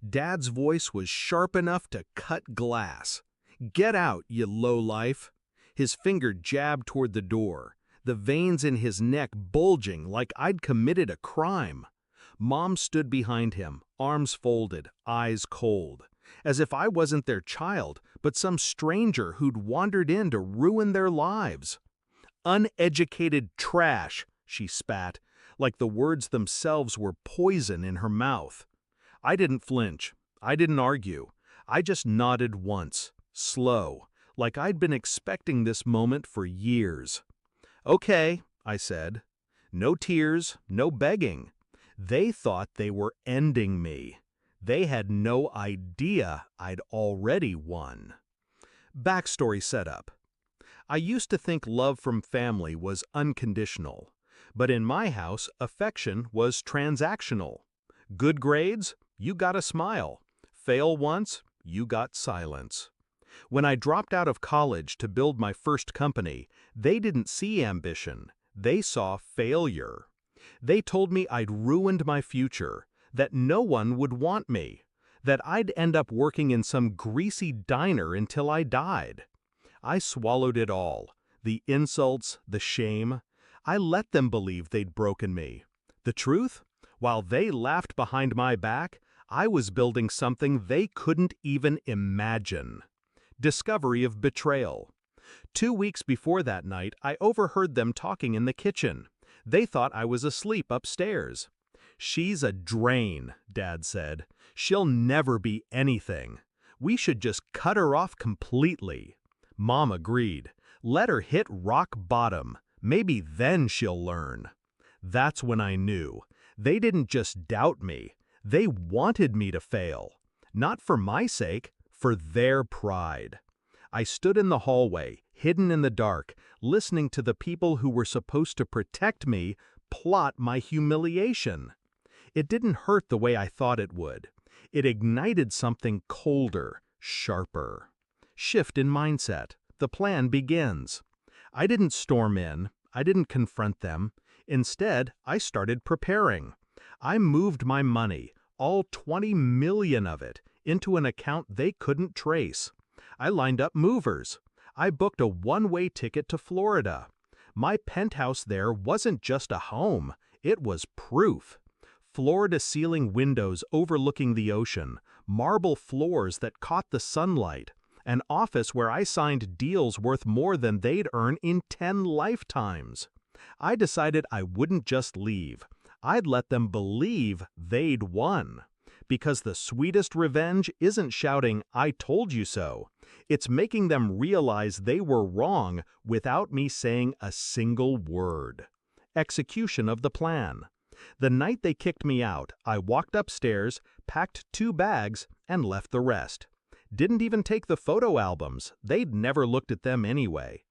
Dad's voice was sharp enough to cut glass. "Get out, you lowlife." His finger jabbed toward the door, the veins in his neck bulging like I'd committed a crime. Mom stood behind him, arms folded, eyes cold, as if I wasn't their child, but some stranger who'd wandered in to ruin their lives. "Uneducated trash," she spat, like the words themselves were poison in her mouth. I didn't flinch. I didn't argue. I just nodded once, slow, like I'd been expecting this moment for years. "Okay," I said. No tears, no begging. They thought they were ending me. They had no idea I'd already won. Backstory setup. I used to think love from family was unconditional, but in my house, affection was transactional. Good grades? You got a smile. Fail once? You got silence. When I dropped out of college to build my first company, they didn't see ambition. They saw failure. They told me I'd ruined my future, that no one would want me, that I'd end up working in some greasy diner until I died. I swallowed it all, the insults, the shame. I let them believe they'd broken me. The truth? While they laughed behind my back, I was building something they couldn't even imagine. Discovery of betrayal. 2 weeks before that night, I overheard them talking in the kitchen. They thought I was asleep upstairs. "She's a drain," Dad said. "She'll never be anything. We should just cut her off completely." Mom agreed. "Let her hit rock bottom. Maybe then she'll learn." That's when I knew. They didn't just doubt me. They wanted me to fail. Not for my sake, for their pride. I stood in the hallway, hidden in the dark, listening to the people who were supposed to protect me plot my humiliation. It didn't hurt the way I thought it would. It ignited something colder, sharper. Shift in mindset. The plan begins. I didn't storm in. I didn't confront them. Instead, I started preparing. I moved my money, all 20 million of it, into an account they couldn't trace. I lined up movers. I booked a one-way ticket to Florida. My penthouse there wasn't just a home, it was proof. Floor-to-ceiling windows overlooking the ocean, marble floors that caught the sunlight, an office where I signed deals worth more than they'd earn in 10 lifetimes. I decided I wouldn't just leave. I'd let them believe they'd won. Because the sweetest revenge isn't shouting, "I told you so." It's making them realize they were wrong without me saying a single word. Execution of the plan. The night they kicked me out, I walked upstairs, packed 2 bags, and left the rest. Didn't even take the photo albums. They'd never looked at them anyway.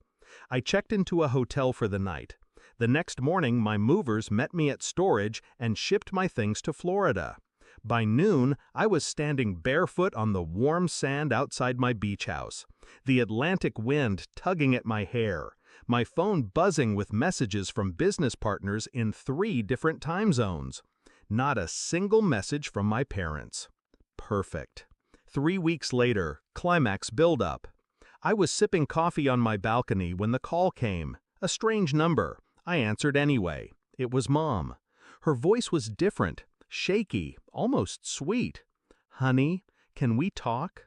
I checked into a hotel for the night. The next morning, my movers met me at storage and shipped my things to Florida. By noon, I was standing barefoot on the warm sand outside my beach house, the Atlantic wind tugging at my hair, my phone buzzing with messages from business partners in 3 different time zones. Not a single message from my parents. Perfect. 3 weeks later, climax build-up. I was sipping coffee on my balcony when the call came. A strange number. I answered anyway. It was Mom. Her voice was different, shaky, almost sweet. "Honey, can we talk?"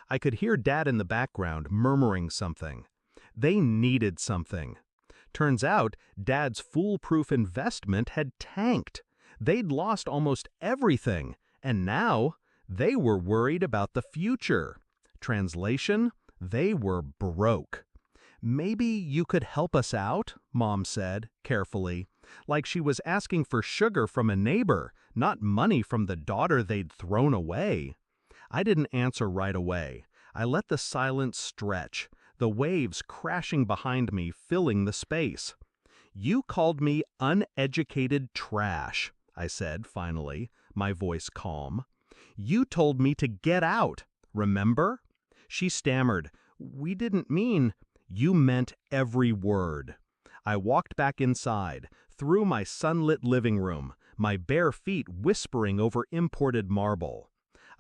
I could hear Dad in the background murmuring something. They needed something. Turns out, Dad's foolproof investment had tanked. They'd lost almost everything, and now they were worried about the future. Translation? They were broke. "Maybe you could help us out," Mom said, carefully, like she was asking for sugar from a neighbor, not money from the daughter they'd thrown away. I didn't answer right away. I let the silence stretch, the waves crashing behind me filling the space. "You called me uneducated trash," I said finally, my voice calm. "You told me to get out, remember?" She stammered, "We didn't mean—" "You meant every word." I walked back inside, through my sunlit living room, my bare feet whispering over imported marble.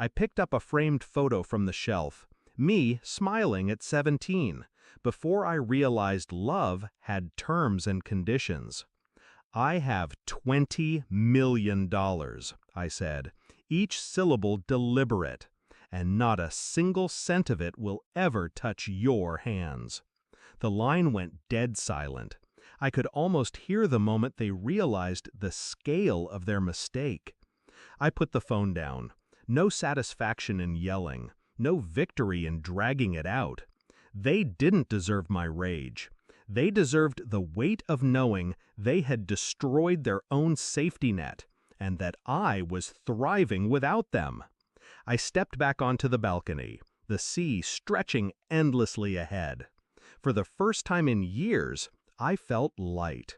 I picked up a framed photo from the shelf, me smiling at 17, before I realized love had terms and conditions. "I have $20 million," I said, each syllable deliberate, "and not a single cent of it will ever touch your hands." The line went dead silent. I could almost hear the moment they realized the scale of their mistake. I put the phone down. No satisfaction in yelling, no victory in dragging it out. They didn't deserve my rage. They deserved the weight of knowing they had destroyed their own safety net, and that I was thriving without them. I stepped back onto the balcony, the sea stretching endlessly ahead. For the first time in years, I felt light.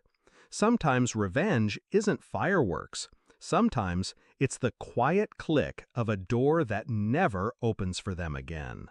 Sometimes revenge isn't fireworks. Sometimes it's the quiet click of a door that never opens for them again.